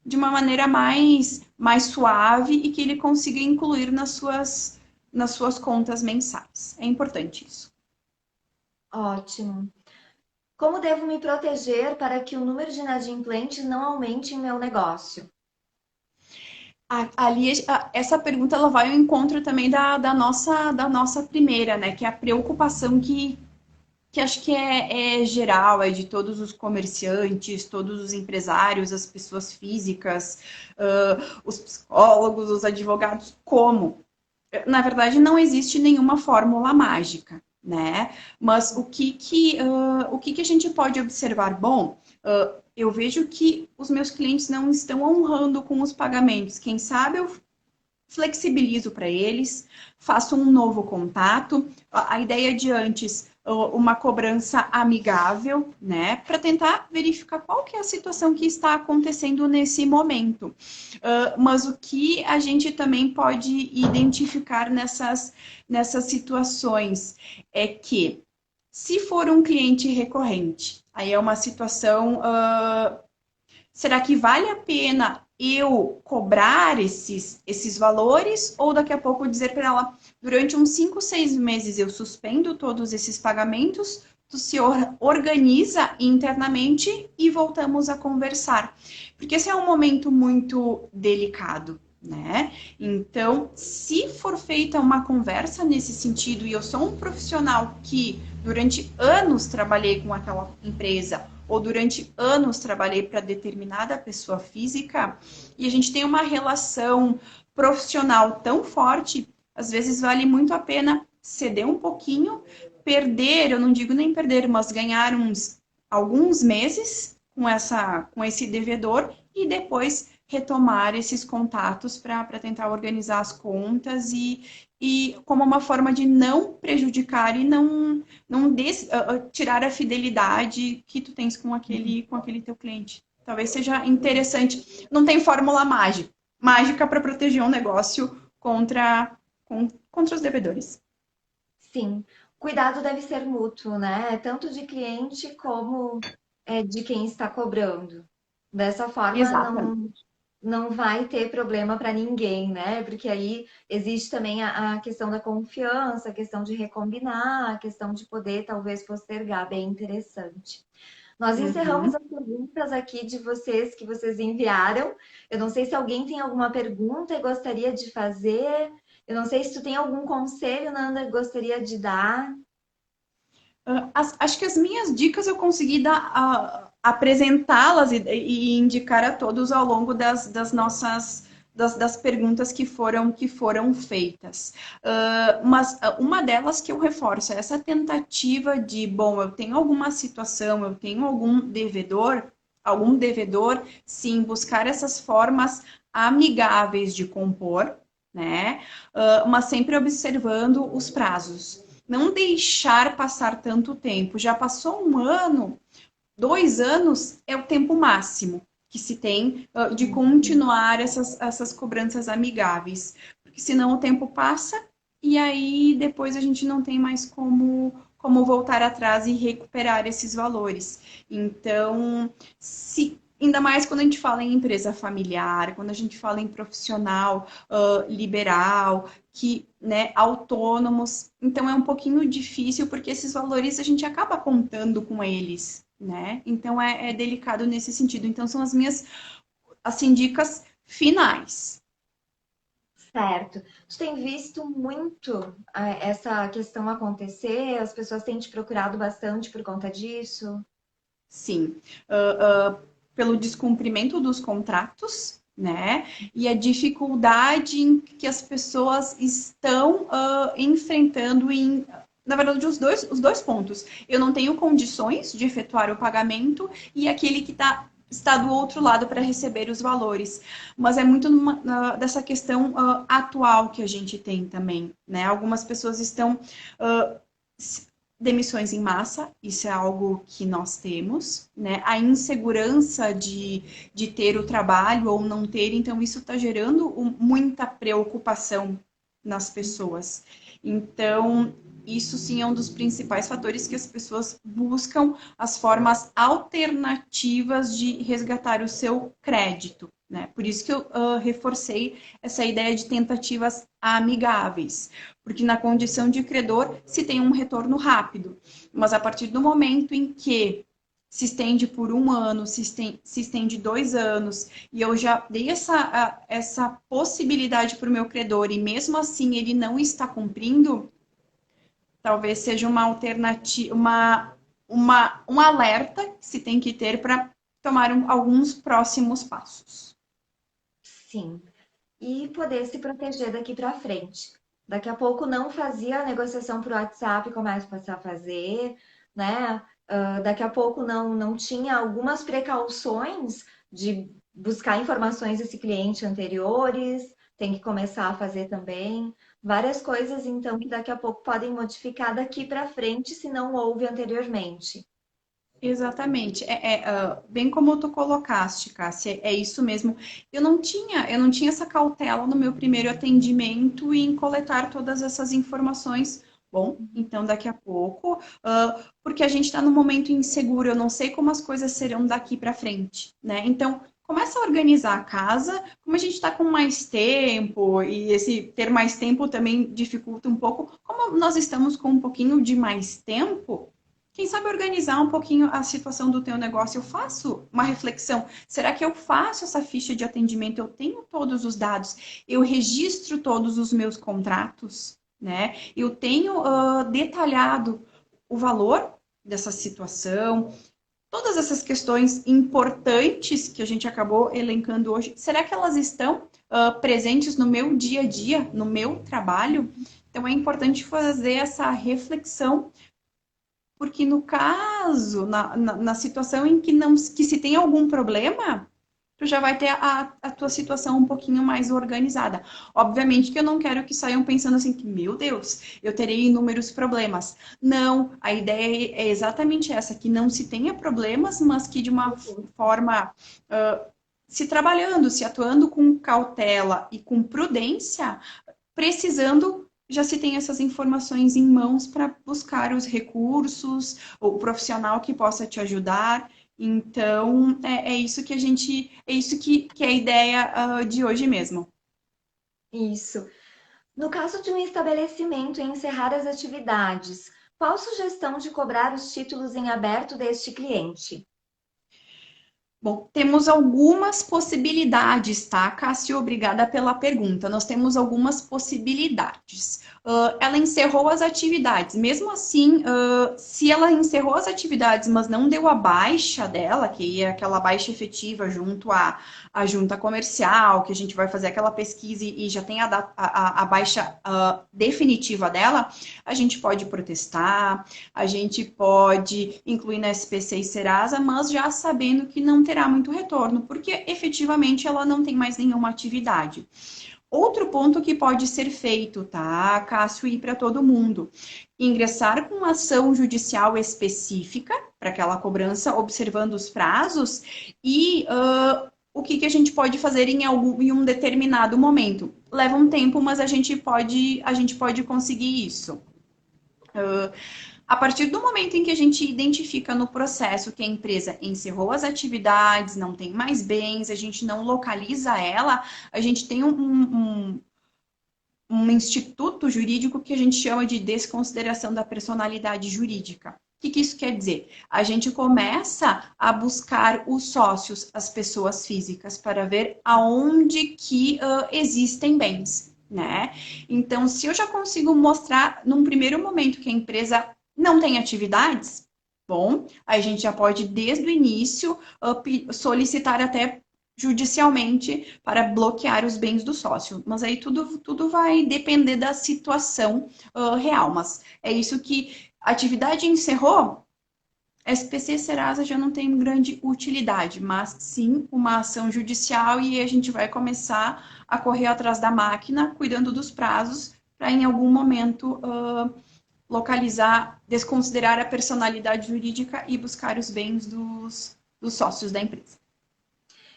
de uma maneira mais suave e que ele consiga incluir nas suas contas mensais. É importante isso. Ótimo. Como devo me proteger para que o número de inadimplentes não aumente em meu negócio? Ali, essa pergunta ela vai ao encontro também da nossa primeira, né? Que é a preocupação que acho que é geral, é de todos os comerciantes, todos os empresários, as pessoas físicas, os psicólogos, os advogados. Como? Na verdade, não existe nenhuma fórmula mágica, né? Mas o que a gente pode observar? Bom, eu vejo que os meus clientes não estão honrando com os pagamentos. Quem sabe eu flexibilizo para eles, faço um novo contato. A ideia de antes, uma cobrança amigável, né, para tentar verificar qual que é a situação que está acontecendo nesse momento. Mas o que a gente também pode identificar nessas situações é que, se for um cliente recorrente, aí é uma situação, será que vale a pena eu cobrar esses valores, ou daqui a pouco dizer para ela, durante uns 5, 6 meses eu suspendo todos esses pagamentos, tu se organiza internamente e voltamos a conversar. Porque esse é um momento muito delicado, né? Então, se for feita uma conversa nesse sentido, e eu sou um profissional que durante anos trabalhei com aquela empresa, ou durante anos trabalhei para determinada pessoa física, e a gente tem uma relação profissional tão forte, às vezes vale muito a pena ceder um pouquinho, perder, eu não digo nem perder, mas ganhar alguns meses com esse devedor e depois retomar esses contatos para tentar organizar as contas e como uma forma de não prejudicar e não tirar a fidelidade que tu tens com aquele teu cliente. Talvez seja interessante. Não tem fórmula mágica para proteger um negócio contra os devedores. Sim, cuidado deve ser mútuo, né? Tanto de cliente como de quem está cobrando. Dessa forma, Exatamente. não vai ter problema para ninguém, né? Porque aí existe também a questão da confiança, a questão de recombinar, a questão de poder talvez postergar, bem interessante. Nós encerramos Uhum. as perguntas aqui de vocês que vocês enviaram. Eu não sei se alguém tem alguma pergunta e gostaria de fazer. Eu não sei se tu tem algum conselho, Nanda, que gostaria de dar. Acho que as minhas dicas eu consegui apresentá-las e indicar a todos ao longo das nossas das perguntas que foram feitas. Mas uma delas que eu reforço é essa tentativa de, bom, eu tenho alguma situação, eu tenho algum devedor, sim, buscar essas formas amigáveis de compor, né? Mas sempre observando os prazos, não deixar passar tanto tempo. Já passou um ano, 2 anos é o tempo máximo que se tem de continuar essas cobranças amigáveis. Porque senão o tempo passa e aí depois a gente não tem mais como voltar atrás e recuperar esses valores. Então, ainda mais quando a gente fala em empresa familiar, quando a gente fala em profissional liberal, que, né, autônomos, então é um pouquinho difícil porque esses valores a gente acaba contando com eles, né? Então é delicado nesse sentido. Então são as minhas assim dicas finais. Certo. Tu tem visto muito essa questão acontecer? As pessoas têm te procurado bastante por conta disso? Sim, pelo descumprimento dos contratos, né? E a dificuldade em que as pessoas estão enfrentando na verdade, os dois pontos. Eu não tenho condições de efetuar o pagamento e aquele que está do outro lado para receber os valores. Mas é muito dessa questão atual que a gente tem também, né? Algumas pessoas estão uh, demissões em massa, isso é algo que nós temos, né? A insegurança de ter o trabalho ou não ter, então isso está gerando muita preocupação nas pessoas. Então, isso sim é um dos principais fatores que as pessoas buscam as formas alternativas de resgatar o seu crédito, né? Por isso que eu reforcei essa ideia de tentativas amigáveis, porque na condição de credor se tem um retorno rápido, mas a partir do momento em que se estende por um ano, se estende 2 anos, e eu já dei essa possibilidade para o meu credor, e mesmo assim ele não está cumprindo, talvez seja uma alternativa, um alerta que se tem que ter para tomar alguns próximos passos. Sim. E poder se proteger daqui para frente. Daqui a pouco não fazia a negociação por WhatsApp, começa a passar a fazer, né? Daqui a pouco não tinha algumas precauções de buscar informações desse cliente anteriores, tem que começar a fazer também. Várias coisas, então, que daqui a pouco podem modificar daqui para frente se não houve anteriormente. Exatamente. Bem como tu colocaste, Cássia, é isso mesmo. Eu não tinha essa cautela no meu primeiro atendimento em coletar todas essas informações. Bom, então daqui a pouco, porque a gente está num momento inseguro, eu não sei como as coisas serão daqui para frente, né? Então, começa a organizar a casa, como a gente está com mais tempo, e esse ter mais tempo também dificulta um pouco, como nós estamos com um pouquinho de mais tempo. Quem sabe organizar um pouquinho a situação do teu negócio, eu faço uma reflexão. Será que eu faço essa ficha de atendimento? Eu tenho todos os dados, eu registro todos os meus contratos, né? Eu tenho detalhado o valor dessa situação, todas essas questões importantes que a gente acabou elencando hoje. Será que elas estão presentes no meu dia a dia, no meu trabalho? Então é importante fazer essa reflexão porque no caso, na situação em que não que se tem algum problema, tu já vai ter a tua situação um pouquinho mais organizada. Obviamente que eu não quero que saiam pensando assim que, meu Deus, eu terei inúmeros problemas. Não, a ideia é exatamente essa, que não se tenha problemas, mas que de uma forma se trabalhando, se atuando com cautela e com prudência, precisando, já se tem essas informações em mãos para buscar os recursos, o profissional que possa te ajudar. Então, é isso que a gente, é isso que é a ideia de hoje mesmo. Isso. No caso de um estabelecimento encerrar as atividades, qual sugestão de cobrar os títulos em aberto deste cliente? Bom, temos algumas possibilidades, tá, Cássio? Obrigada pela pergunta. Nós temos algumas possibilidades. Ela encerrou as atividades. Mesmo assim, se ela encerrou as atividades, mas não deu a baixa dela, que é aquela baixa efetiva junto à junta comercial, que a gente vai fazer aquela pesquisa e já tem a baixa definitiva dela, a gente pode protestar, a gente pode incluir na SPC e Serasa, mas já sabendo que não terá muito retorno, porque efetivamente ela não tem mais nenhuma atividade. Outro ponto que pode ser feito, tá, Cássio, e para todo mundo, ingressar com ação judicial específica para aquela cobrança, observando os prazos e o que a gente pode fazer em um determinado momento. Leva um tempo, mas a gente pode conseguir isso. A partir do momento em que a gente identifica no processo que a empresa encerrou as atividades, não tem mais bens, a gente não localiza ela, a gente tem um instituto jurídico que a gente chama de desconsideração da personalidade jurídica. O que isso quer dizer? A gente começa a buscar os sócios, as pessoas físicas, para ver aonde que existem bens, né? Então, se eu já consigo mostrar num primeiro momento que a empresa não tem atividades, bom, aí a gente já pode, desde o início, solicitar até judicialmente para bloquear os bens do sócio. Mas aí tudo vai depender da situação real. Mas é isso que a atividade encerrou, SPC Serasa já não tem grande utilidade, mas sim uma ação judicial e a gente vai começar a correr atrás da máquina, cuidando dos prazos, para em algum momento localizar, desconsiderar a personalidade jurídica e buscar os bens dos sócios da empresa.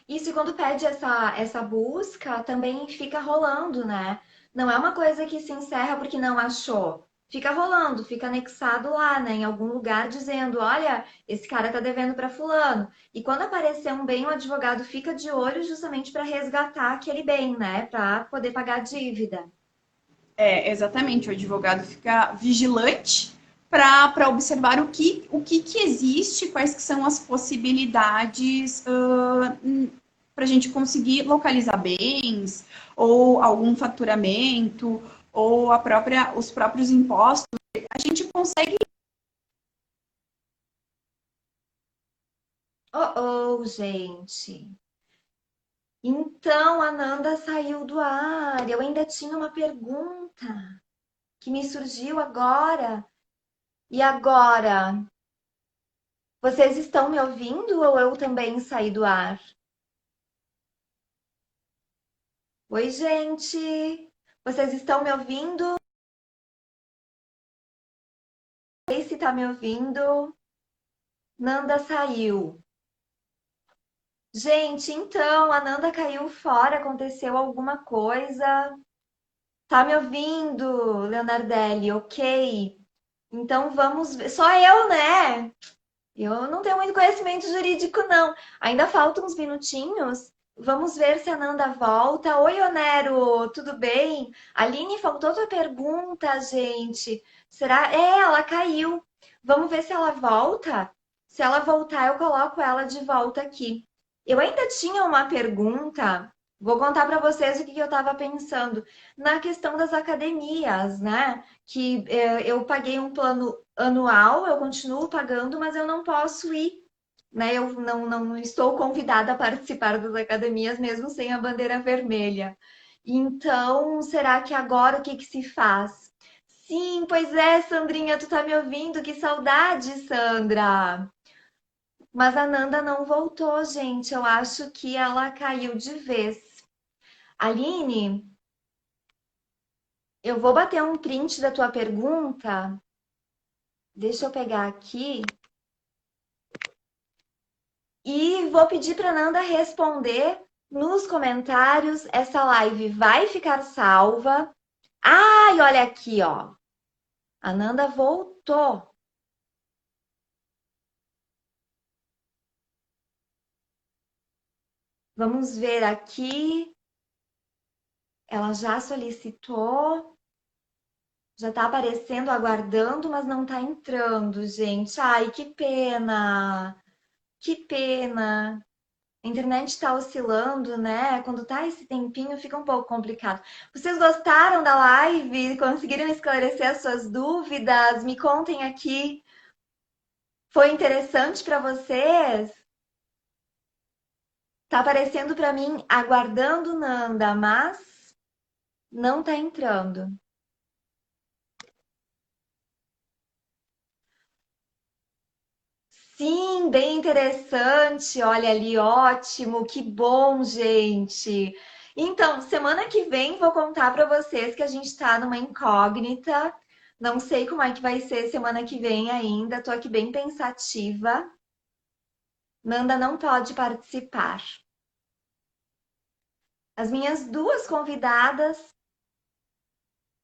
Isso, e quando pede essa busca, também fica rolando, né? Não é uma coisa que se encerra porque não achou. Fica rolando, fica anexado lá, né? Em algum lugar dizendo, olha, esse cara tá devendo para fulano. E quando aparecer um bem, o advogado fica de olho justamente para resgatar aquele bem, né? Para poder pagar a dívida. Exatamente, o advogado fica vigilante para observar o que existe, quais que são as possibilidades para a gente conseguir localizar bens, ou algum faturamento, ou os próprios impostos. A gente consegue. Oh, oh, gente. Então a Nanda saiu do ar. Eu ainda tinha uma pergunta que me surgiu agora. E agora? Vocês estão me ouvindo ou eu também saí do ar? Oi, gente! Vocês estão me ouvindo? Não sei se tá me ouvindo. Nanda saiu. Gente, então, a Nanda caiu fora, aconteceu alguma coisa. Tá me ouvindo, Leonardelli? Ok. Então vamos ver. Só eu, né? Eu não tenho muito conhecimento jurídico, não. Ainda faltam uns minutinhos. Vamos ver se a Nanda volta. Oi, Onero, tudo bem? Aline, faltou tua pergunta, gente. Será? É, ela caiu. Vamos ver se ela volta. Se ela voltar, eu coloco ela de volta aqui. Eu ainda tinha uma pergunta. Vou contar para vocês o que eu estava pensando na questão das academias, né? Que eu paguei um plano anual, eu continuo pagando, mas eu não posso ir, né? Eu não estou convidada a participar das academias, mesmo sem a bandeira vermelha. Então, será que agora o que que se faz? Sim, pois é, Sandrinha, tu tá me ouvindo? Que saudade, Sandra! Mas a Nanda não voltou, gente. Eu acho que ela caiu de vez. Aline, eu vou bater um print da tua pergunta. Deixa eu pegar aqui. E vou pedir para Nanda responder nos comentários. Essa live vai ficar salva. Ai, olha aqui, ó. A Nanda voltou. Vamos ver aqui. Ela já solicitou. Já está aparecendo, aguardando, mas não está entrando, gente. Ai, que pena. Que pena. A internet está oscilando, né? Quando tá esse tempinho, fica um pouco complicado. Vocês gostaram da live? Conseguiram esclarecer as suas dúvidas? Me contem aqui. Foi interessante para vocês? Tá aparecendo para mim aguardando Nanda, mas não tá entrando. Sim, bem interessante. Olha ali, ótimo. Que bom, gente. Então, semana que vem vou contar para vocês que a gente está numa incógnita. Não sei como é que vai ser semana que vem ainda. Tô aqui bem pensativa. Nanda não pode participar. As minhas duas convidadas,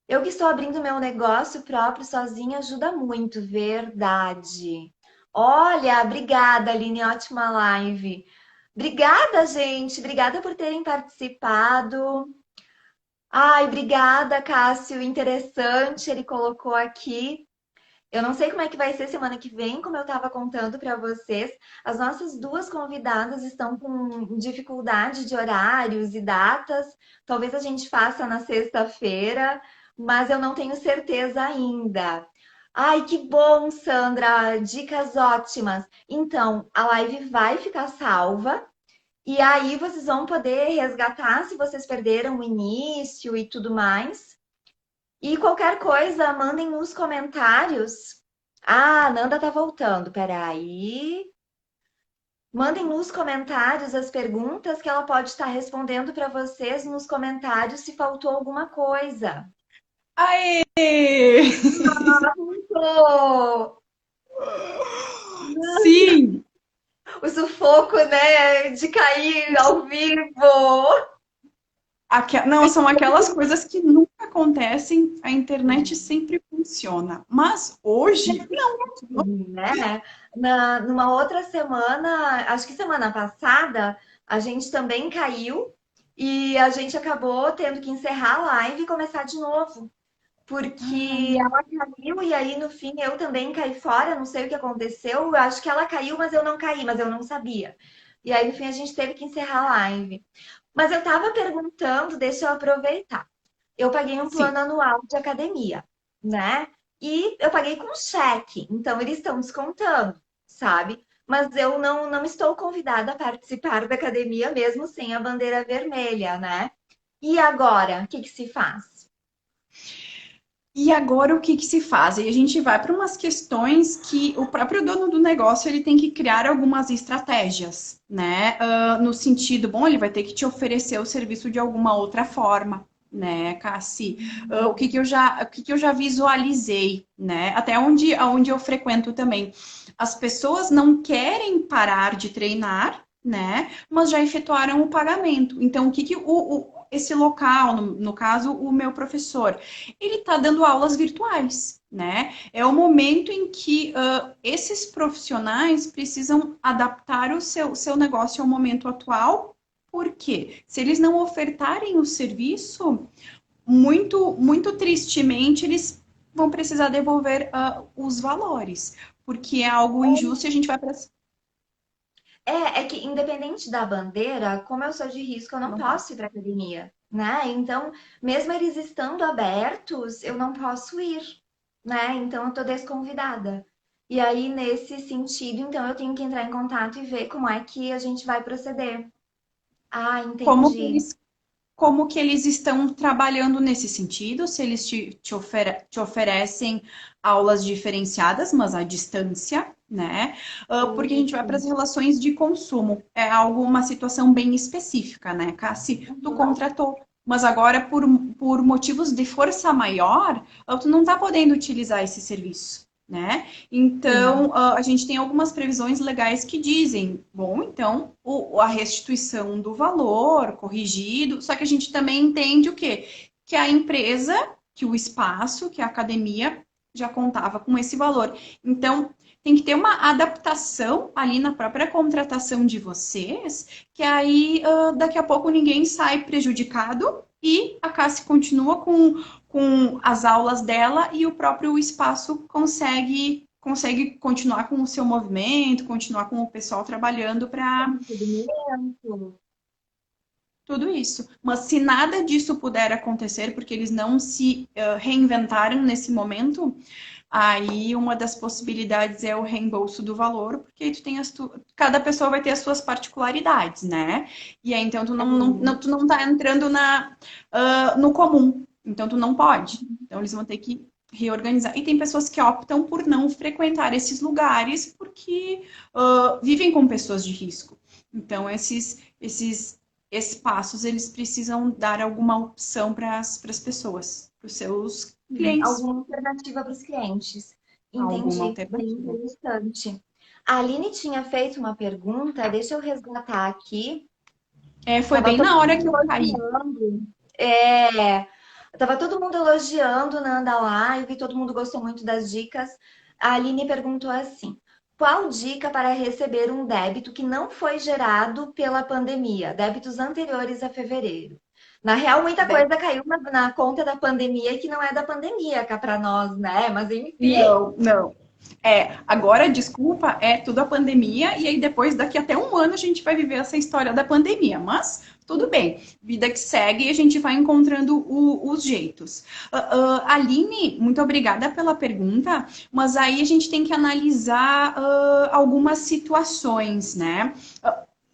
eu que estou abrindo meu negócio próprio sozinha, ajuda muito, verdade. Olha, obrigada, Aline, ótima live. Obrigada, gente. Obrigada por terem participado. Ai, obrigada, Cássio. Interessante, ele colocou aqui. Eu não sei como é que vai ser semana que vem, como eu estava contando para vocês. As nossas duas convidadas estão com dificuldade de horários e datas. Talvez a gente faça na sexta-feira, mas eu não tenho certeza ainda. Ai, que bom, Sandra! Dicas ótimas. Então, a live vai ficar salva. E aí vocês vão poder resgatar se vocês perderam o início e tudo mais. E qualquer coisa, mandem nos comentários. Ah, a Nanda tá voltando, peraí. Mandem nos comentários as perguntas que ela pode estar respondendo para vocês nos comentários se faltou alguma coisa. Aê! Oh, Sim! o sufoco, né, de cair ao vivo. Não, são aquelas coisas que nunca acontecem, a internet sempre funciona. Mas hoje, não. Né? Numa outra semana, acho que semana passada, a gente também caiu e a gente acabou tendo que encerrar a live e começar de novo. Porque ela caiu e aí no fim eu também caí fora, não sei o que aconteceu. Eu acho que ela caiu, mas eu não caí, mas eu não sabia. E aí no fim a gente teve que encerrar a live. Mas eu tava perguntando, deixa eu aproveitar. Eu paguei um Sim. plano anual de academia, né? E eu paguei com cheque, então eles estão descontando, sabe? Mas eu não estou convidada a participar da academia mesmo sem a bandeira vermelha, né? E agora, o que que se faz? E agora o que que se faz? E a gente vai para umas questões que o próprio dono do negócio ele tem que criar algumas estratégias, né? No sentido, bom, ele vai ter que te oferecer o serviço de alguma outra forma, né, Cassi? O que que eu já visualizei, né? Até onde eu frequento também. As pessoas não querem parar de treinar, né? Mas já efetuaram o pagamento. Então, esse local, no caso, o meu professor, ele está dando aulas virtuais, né? É o momento em que esses profissionais precisam adaptar o seu negócio ao momento atual. Por quê? Se eles não ofertarem o serviço, muito tristemente, eles vão precisar devolver os valores, porque é algo injusto e a gente vai para. É que independente da bandeira, como eu sou de risco, eu não Não pode. posso ir para academia, né? Então, mesmo eles estando abertos, eu não posso ir, né? Então, eu tô desconvidada. E aí, nesse sentido, então, eu tenho que entrar em contato e ver como é que a gente vai proceder. Ah, Como que entendi. eles, como que eles estão trabalhando nesse sentido? Se eles te oferecem aulas diferenciadas, mas à distância, né? Porque a gente vai para as Isso. relações de consumo. É algo, uma situação bem específica, né, Cassi? Tu Uhum. contratou, mas agora, por motivos de força maior, tu não está podendo utilizar esse serviço. Né? Sim. Então, a gente tem algumas previsões legais que dizem, bom, então a restituição do valor corrigido, só que a gente também entende o quê? Que a empresa, que o espaço, que a academia já contava com esse valor. Então, tem que ter uma adaptação ali na própria contratação de vocês, que aí daqui a pouco ninguém sai prejudicado e a Cassi continua com as aulas dela e o próprio espaço consegue continuar com o seu movimento, continuar com o pessoal trabalhando para Segmento. tudo isso. Mas se nada disso puder acontecer, porque eles não se reinventaram nesse momento, aí uma das possibilidades é o reembolso do valor, porque aí tu tem cada pessoa vai ter as suas particularidades, né? E aí então tu não tá entrando no comum, então tu não pode. Então eles vão ter que reorganizar. E tem pessoas que optam por não frequentar esses lugares porque vivem com pessoas de risco. Então esses espaços eles precisam dar alguma opção para as pessoas, para os seus clientes. Alguma alternativa para os clientes. Alguma Entendi, bem alternativa. interessante. A Aline tinha feito uma pergunta, deixa eu resgatar aqui. Foi Tava bem todo na hora que mundo eu caí. elogiando. É, tava todo mundo elogiando na Anda Live, todo mundo gostou muito das dicas. A Aline perguntou assim: qual dica para receber um débito que não foi gerado pela pandemia, débitos anteriores a fevereiro? Na real, muita Deve- coisa caiu na conta da pandemia que não é da pandemia cá para nós, né? Mas enfim. Não, não. Agora, desculpa, é tudo a pandemia, e aí depois, daqui até um ano, a gente vai viver essa história da pandemia. Mas tudo bem, vida que segue, a gente vai encontrando os jeitos. Aline, muito obrigada pela pergunta, mas aí a gente tem que analisar algumas situações, né?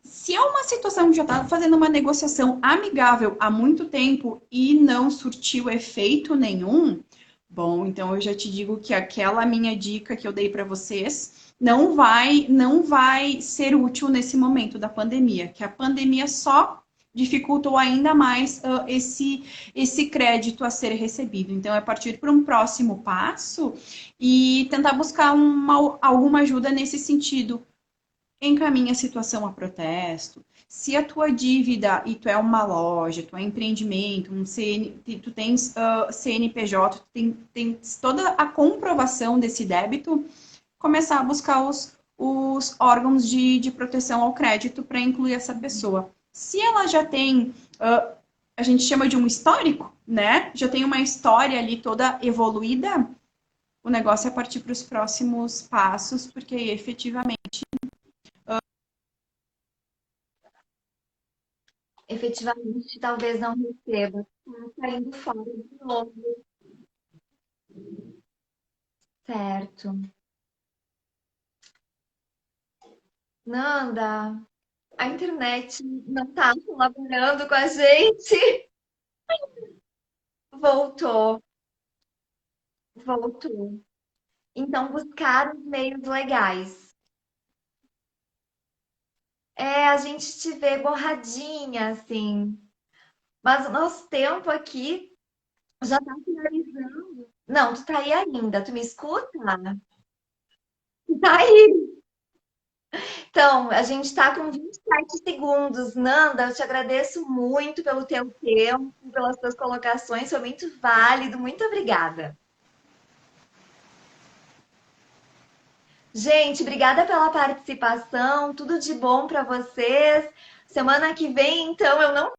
Se é uma situação que já estava fazendo uma negociação amigável há muito tempo e não surtiu efeito nenhum, bom, então eu já te digo que aquela minha dica que eu dei para vocês não vai ser útil nesse momento da pandemia, que a pandemia só dificultou ainda mais esse crédito a ser recebido. Então, é partir para um próximo passo e tentar buscar alguma ajuda nesse sentido. Encaminha a situação a protesto. Se a tua dívida, e tu é uma loja, tu é empreendimento, tu tens CNPJ, tu tem toda a comprovação desse débito, começar a buscar os órgãos de proteção ao crédito para incluir essa pessoa. Se ela já tem, a gente chama de um histórico, né? Já tem uma história ali toda evoluída, o negócio é partir para os próximos passos, porque efetivamente Efetivamente, talvez não receba. Tá saindo fora de novo. Certo. Nanda, a internet não tá colaborando com a gente. Voltou, voltou. Então, buscar os meios legais. É, a gente te vê borradinha, assim. Mas o nosso tempo aqui já tá finalizando. Não, tu tá aí ainda, tu me escuta? Tá aí. Então, a gente está com 27 segundos. Nanda, eu te agradeço muito pelo teu tempo, pelas tuas colocações, foi muito válido. Muito obrigada. Gente, obrigada pela participação. Tudo de bom para vocês. Semana que vem, então, eu não